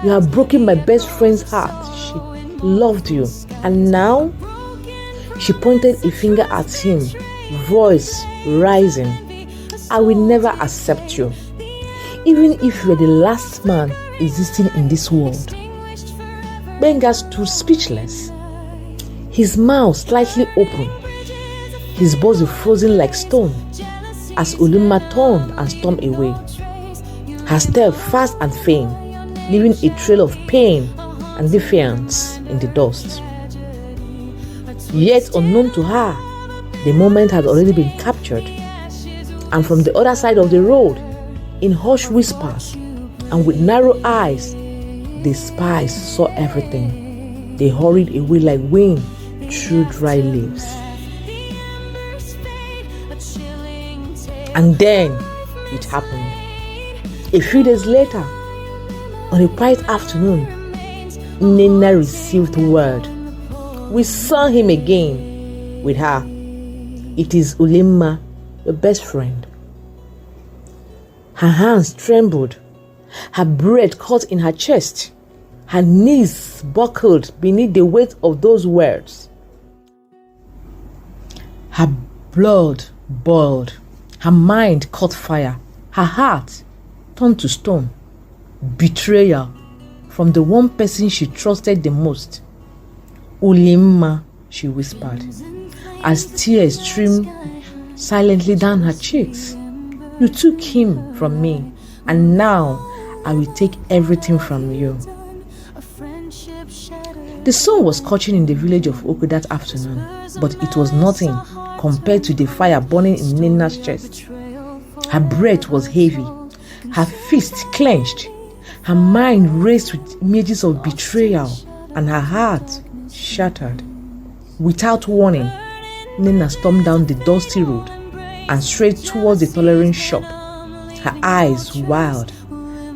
You have broken my best friend's heart. She loved you. And now? She pointed a finger at him, voice rising. I will never accept you, even if you are the last man existing in this world. Benga stood speechless, his mouth slightly open, his body frozen like stone, as Ulimma turned and stormed away, her step fast and faint, leaving a trail of pain and defiance in the dust. Yet unknown to her, the moment had already been captured, and from the other side of the road, in hushed whispers and with narrow eyes, the spies saw everything. They hurried away like wind through dry leaves. And then it happened. A few days later, on a quiet afternoon, Nnenna received word. We saw him again with her. It is Ulimma, your best friend. Her hands trembled, her breath caught in her chest, her knees buckled beneath the weight of those words. Her blood boiled, her mind caught fire, her heart turned to stone. Betrayal from the one person she trusted the most. Ulimma, she whispered, as tears streamed silently down her cheeks. You took him from me, and now I will take everything from you. The sun was scorching in the village of Oku that afternoon, but it was nothing compared to the fire burning in Nnenna's chest. Her breath was heavy, her fists clenched, her mind raced with images of betrayal, and her heart shattered. Without warning, Nnenna stormed down the dusty road and straight towards the tailoring shop, her eyes wild,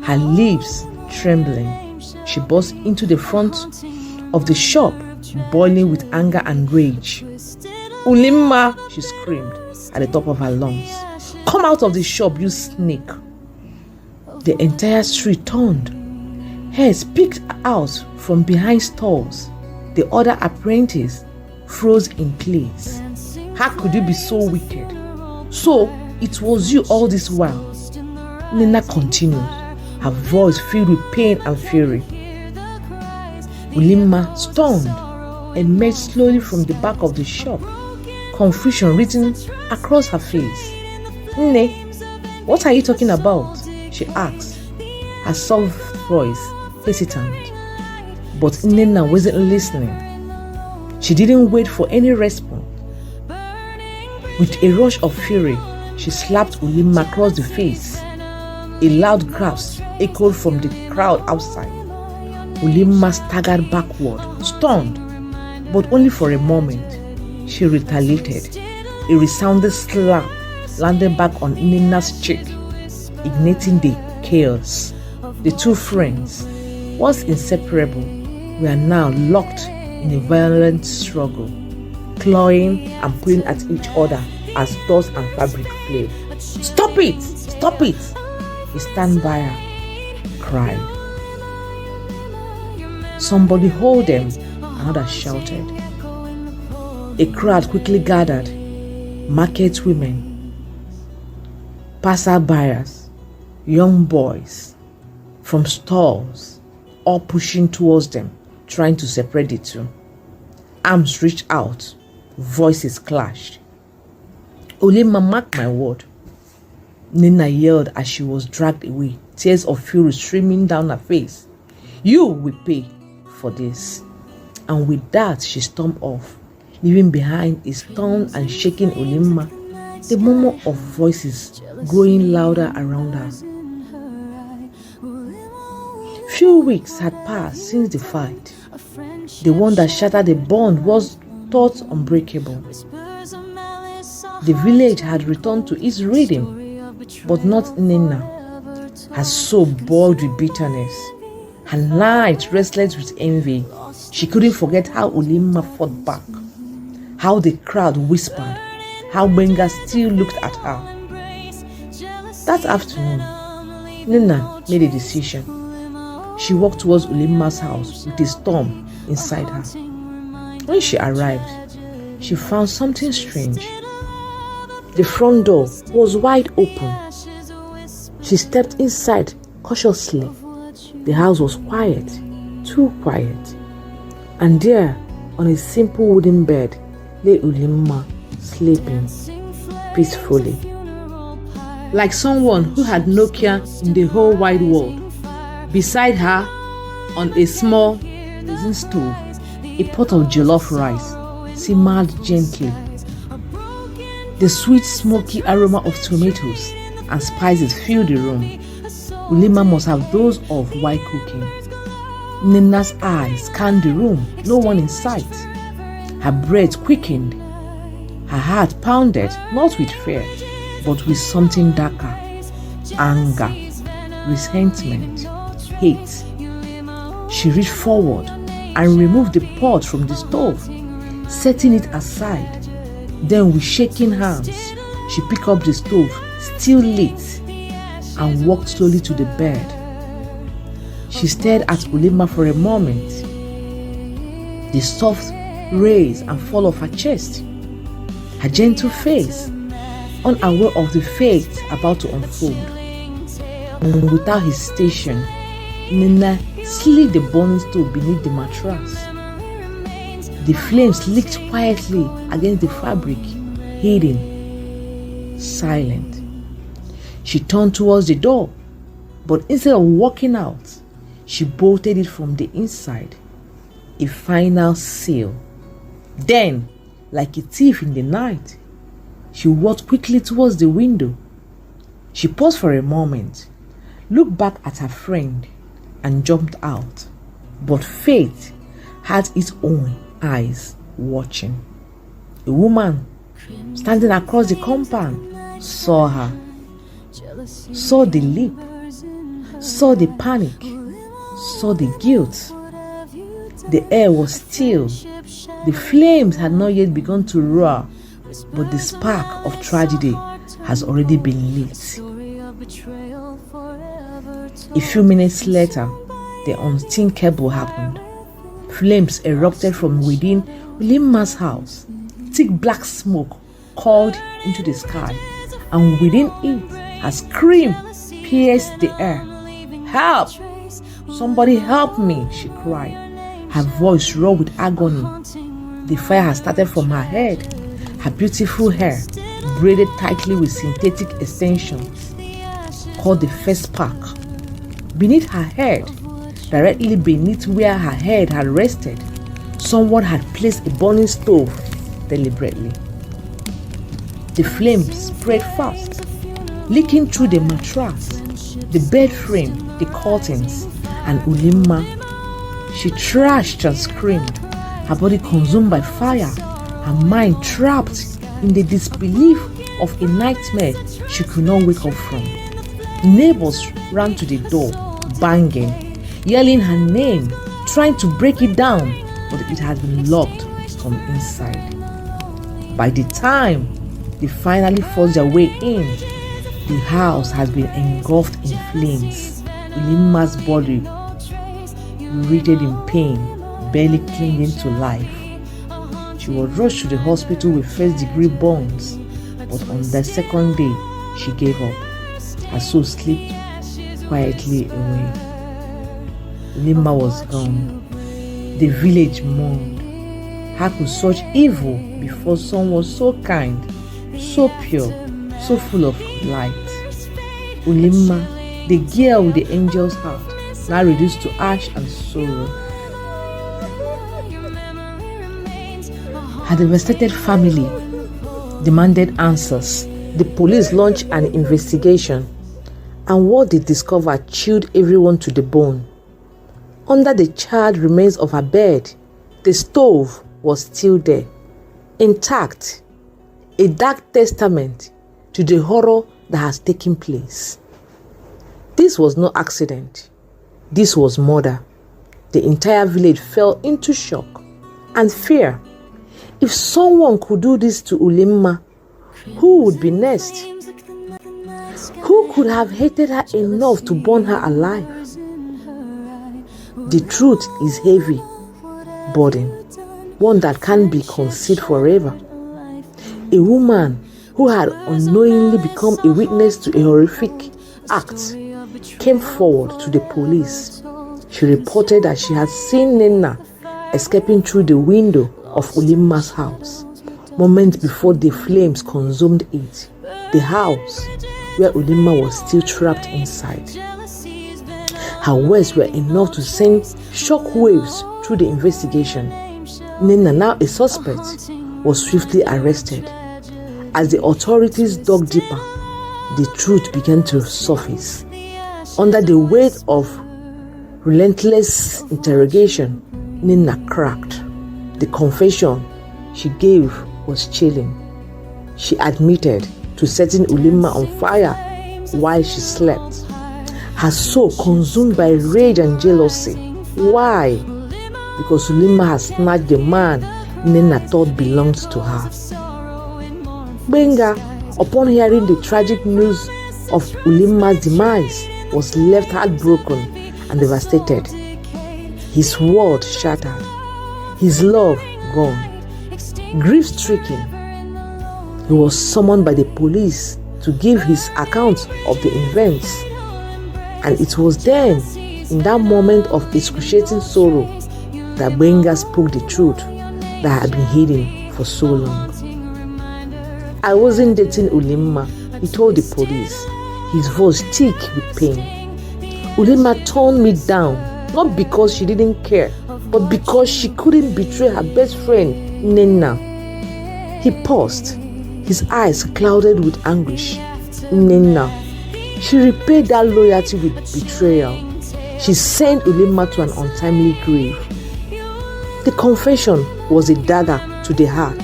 her lips trembling. She burst into the front of the shop, boiling with anger and rage. Ulimma, she screamed at the top of her lungs. Come out of the shop, you snake! The entire street turned. Heads peeked out from behind stalls. The other apprentice froze in place. How could you be so wicked? So it was you all this while? Nnenna continued, her voice filled with pain and fury. Ulimma, stunned, emerged slowly from the back of the shop, confusion written across her face. Nne, what are you talking about? She asked, her soft voice hesitant. But Nnenna wasn't listening. She didn't wait for any response. With a rush of fury, she slapped Ulimma across the face. A loud grasp echoed from the crowd outside. Ulimma staggered backward, stunned, but only for a moment. She retaliated. A resounding slap landed back on Nnenna's cheek, igniting the chaos. The two friends, once inseparable, were now locked in a violent struggle, clawing and pulling at each other as dust and fabric flared. Stop it! Stop it! A standby cried. Somebody hold them, another shouted. A crowd quickly gathered. Market women, passerbyers, young boys from stalls, all pushing towards them, trying to separate the two. Arms reached out, voices clashed. Ulimma, mark my word, Nnenna yelled as she was dragged away, tears of fury streaming down her face. You will pay for this. And with that, she stormed off, leaving behind a stunned and shaking Ulimma, the murmur of voices growing louder around her. Few weeks had passed since the fight. The one that shattered the bond was thought unbreakable. The village had returned to its rhythm, but not Nnenna. Her soul boiled with bitterness, her night restless with envy. She couldn't forget how Ulimma fought back, how the crowd whispered, how Benga still looked at her. That afternoon, Nnenna made a decision. She walked towards Ulimma's house with a storm inside her. When she arrived, she found something strange. The front door was wide open. She stepped inside cautiously. The house was quiet, too quiet. And there, on a simple wooden bed, lay Ulimma, sleeping peacefully. Like someone who had no care in the whole wide world. Beside her, on a small blazing stove, a pot of jollof rice simmered gently. The sweet smoky aroma of tomatoes and spices filled the room. Ulimma must have those of while cooking. Nnenna's eyes scanned the room, no one in sight. Her breath quickened. Her heart pounded, not with fear, but with something darker. Anger, resentment, hate. She reached forward and removed the pot from the stove, setting it aside. Then with shaking hands, she picked up the stove, still lit, and walked slowly to the bed. She stared at Ulimma for a moment. The soft raise and fall of her chest, her gentle face, unaware of the fate about to unfold. And without hesitation, Nnenna slid the burning stove beneath the mattress. The flames licked quietly against the fabric, hidden, silent. She turned towards the door, but instead of walking out, she bolted it from the inside, a final seal. Then, like a thief in the night, she walked quickly towards the window. She paused for a moment, looked back at her friend, and jumped out. But fate had its own eyes watching. A woman standing across the compound saw her, saw the leap, saw the panic, saw the guilt. The air was still. The flames had not yet begun to roar, but the spark of tragedy has already been lit. A few minutes later, the unthinkable happened. Flames erupted from within Ulimma's house. Thick black smoke curled into the sky, and within it, a scream pierced the air. "Help! Somebody help me!" she cried. Her voice raw with agony. The fire had started from her head. Her beautiful hair, braided tightly with synthetic extensions, caught the first spark. Beneath her head, directly beneath where her head had rested, someone had placed a burning stove deliberately. The flames spread fast, leaking through the mattress, the bed frame, the curtains, and Ulimma. She thrashed and screamed, her body consumed by fire, her mind trapped in the disbelief of a nightmare she could not wake up from. Neighbors ran to the door, banging, yelling her name, trying to break it down, but it had been locked from inside. By the time they finally forced their way in, the house had been engulfed in flames. Ulimma's body writhed in pain, barely clinging to life. She was rushed to the hospital with first-degree burns, but on the second day, she gave up. Her soul slipped quietly away. Ulimma was gone. The village mourned. How could such evil before someone so kind, so pure, so full of light? Ulimma, the girl with the angel's heart, now reduced to ash and sorrow. Her devastated family demanded answers. The police launched an investigation, and what they discovered chilled everyone to the bone. Under the charred remains of her bed, the stove was still there, intact, a dark testament to the horror that has taken place. This was no accident. This was murder. The entire village fell into shock and fear. If someone could do this to Ulimma, who would be next? Who could have hated her enough to burn her alive? The truth is heavy burden, one that can't be concealed forever. A woman who had unknowingly become a witness to a horrific act came forward to the police. She reported that she had seen Nnenna escaping through the window of Ulimma's house moments before the flames consumed it, the house where Ulimma was still trapped inside. Her words were enough to send shockwaves through the investigation. Nnenna, now a suspect, was swiftly arrested. As the authorities dug deeper, the truth began to surface. Under the weight of relentless interrogation, Nnenna cracked. The confession she gave was chilling. She admitted to setting Ulimma on fire while she slept, her soul consumed by rage and jealousy. Why? Because Ulimma had snatched the man Nnenna thought belonged to her. Benga, upon hearing the tragic news of Ulimma's demise, was left heartbroken and devastated. His world shattered, his love gone. Grief-stricken, he was summoned by the police to give his account of the events. And it was then, in that moment of excruciating sorrow, that Benga spoke the truth that had been hidden for so long. I wasn't dating Ulimma, he told the police, his voice thick with pain. Ulimma turned me down, not because she didn't care, but because she couldn't betray her best friend, Nnenna. He paused, his eyes clouded with anguish. Nnenna, she repaid that loyalty with betrayal. She sent Ulimma to an untimely grave. The confession was a dagger to the heart,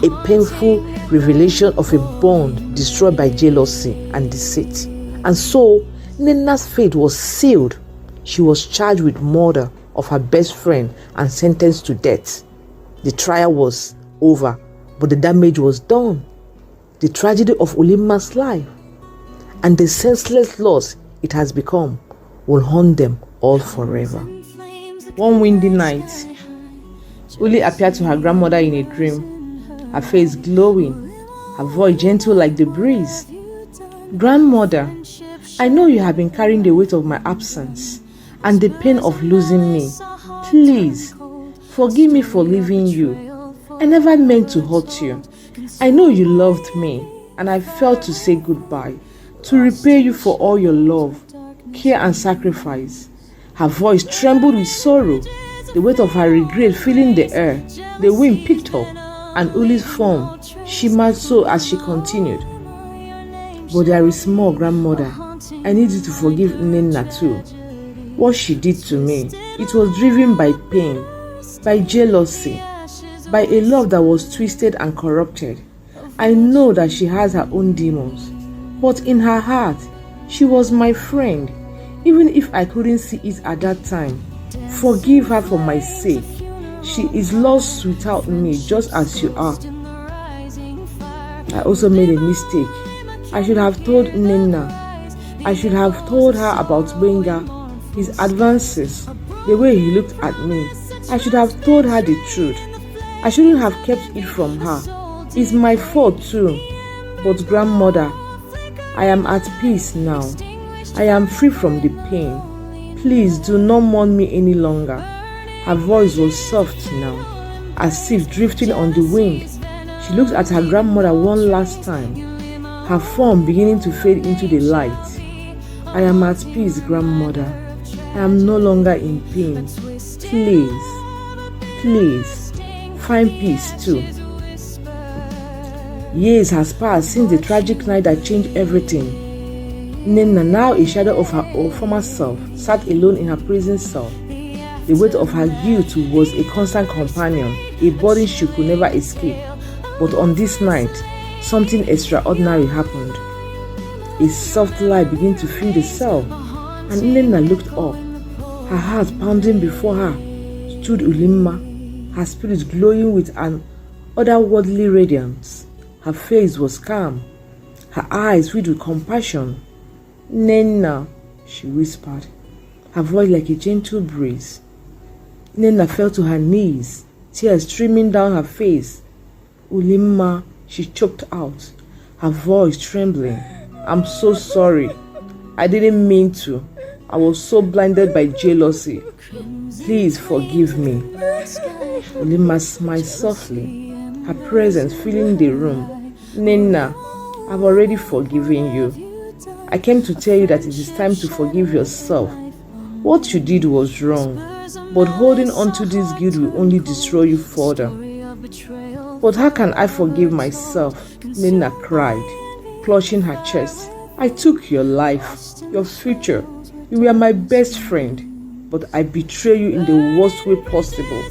a painful revelation of a bond destroyed by jealousy and deceit. And so, Nnenna's fate was sealed. She was charged with murder of her best friend and sentenced to death. The trial was over, but the damage was done. The tragedy of Ulimma's life and the senseless loss it has become will haunt them all forever. One windy night, Uli appeared to her grandmother in a dream, her face glowing, her voice gentle like the breeze. Grandmother, I know you have been carrying the weight of my absence and the pain of losing me. Please, forgive me for leaving you. I never meant to hurt you. I know you loved me, and I felt to say goodbye, to repay you for all your love, care and sacrifice. Her voice trembled with sorrow, the weight of her regret filling the air. The wind picked up, and Uli's form shimmered so as she continued. But there is more, grandmother. I need you to forgive Nnenna too. What she did to me, it was driven by pain, by jealousy, by a love that was twisted and corrupted. I know that she has her own demons, but in her heart, she was my friend, even if I couldn't see it at that time. Forgive her for my sake. She is lost without me, just as you are. I also made a mistake. I should have told Nnenna. I should have told her about Benga, his advances, the way he looked at me. I should have told her the truth. I shouldn't have kept it from her. It's my fault too. But grandmother, I am at peace now. I am free from the pain. Please do not mourn me any longer. Her voice was soft now, as if drifting on the wind. She looked at her grandmother one last time, her form beginning to fade into the light. I am at peace, grandmother. I am no longer in pain. Please, please, find peace too. Years has passed since the tragic night that changed everything. Nnenna, now a shadow of her former self, sat alone in her prison cell. The weight of her guilt was a constant companion, a burden she could never escape. But on this night, something extraordinary happened. A soft light began to fill the cell, and Nnenna looked up. Her heart pounding before her stood Ulimma, her spirit glowing with an otherworldly radiance. Her face was calm, her eyes filled with compassion. Nnenna, she whispered. her voice like a gentle breeze. Nnenna fell to her knees, tears streaming down her face. Ulimma, she choked out, her voice trembling. I'm so sorry. I didn't mean to. I was so blinded by jealousy. Please forgive me. Ulimma smiled softly, her presence filling the room. Nnenna, I've already forgiven you. I came to tell you that it is time to forgive yourself. What you did was wrong, but holding on to this guilt will only destroy you further. But how can I forgive myself? Nnenna cried, clutching her chest. I took your life, your future. You were my best friend, but I betrayed you in the worst way possible.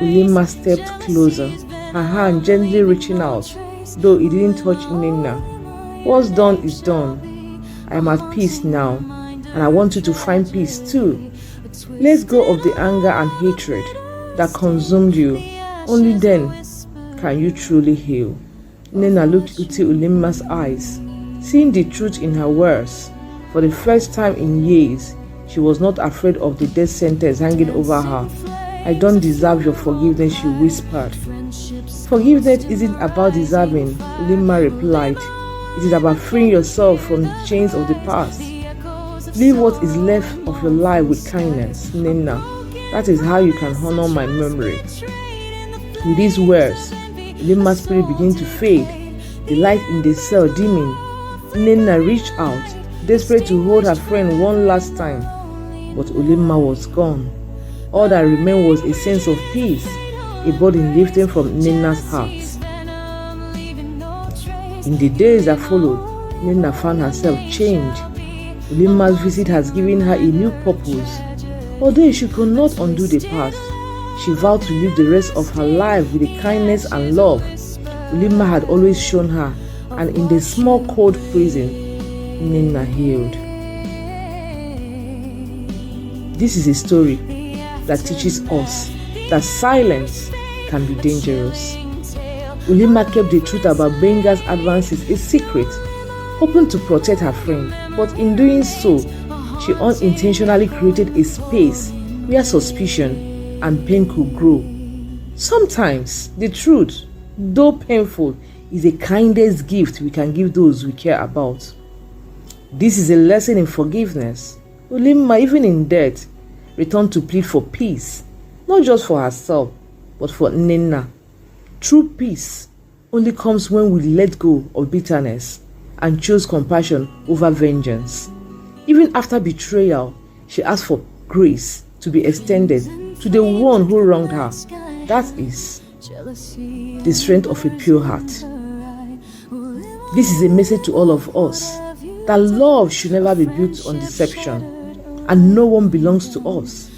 Ulimma stepped closer, her hand gently reaching out, though it didn't touch Nnenna. What's done is done. I am at peace now, and I want you to find peace too. Let go of the anger and hatred that consumed you. Only then can you truly heal. Nnenna looked into Ulimma's eyes, seeing the truth in her words. For the first time in years, she was not afraid of the death sentence hanging over her. I don't deserve your forgiveness, she whispered. Forgiveness isn't about deserving, Ulimma replied. It is about freeing yourself from the chains of the past. Live what is left of your life with kindness, Nnenna. That is how you can honor my memory. With these words, Ulimma's spirit began to fade, the light in the cell dimming. Nnenna reached out, desperate to hold her friend one last time, but Ulimma was gone. All that remained was a sense of peace, a burden lifted from Nnenna's heart. In the days that followed, Nnenna found herself changed. Ulimma's visit has given her a new purpose. Although she could not undo the past, she vowed to live the rest of her life with the kindness and love Ulimma had always shown her, and in the small cold prison, Nnenna healed. This is a story that teaches us that silence can be dangerous. Ulimma kept the truth about Benga's advances a secret, hoping to protect her friend, but in doing so, she unintentionally created a space where suspicion and pain could grow. Sometimes the truth, though painful, is the kindest gift we can give those we care about. This is a lesson in forgiveness. Ulimma, even in death, returned to plead for peace, not just for herself, but for Nnenna. True peace only comes when we let go of bitterness and choose compassion over vengeance. Even after betrayal, she asked for grace to be extended to the one who wronged her. That is the strength of a pure heart. This is a message to all of us that love should never be built on deception, and no one belongs to us.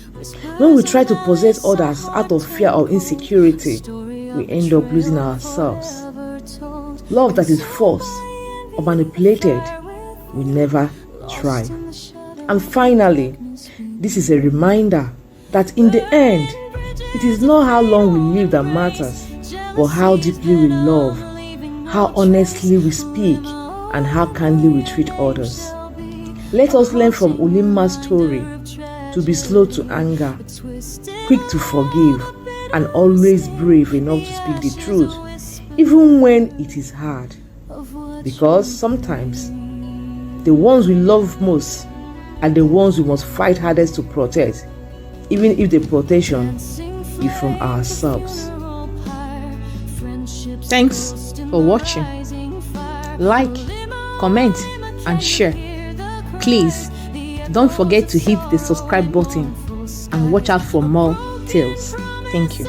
When we try to possess others out of fear or insecurity, we end up losing ourselves. Love that is forced or manipulated will never thrive. And finally, this is a reminder that in the end, it is not how long we live that matters, but how deeply we love, how honestly we speak, and how kindly we treat others. Let us learn from Ulimma's story to be slow to anger, quick to forgive, and always brave enough to speak the truth, even when it is hard. Because sometimes, the ones we love most are the ones we must fight hardest to protect, even if the protection is from ourselves. Thanks for watching. Like, comment, and share. Please don't forget to hit the subscribe button and watch out for more tales. Thank you.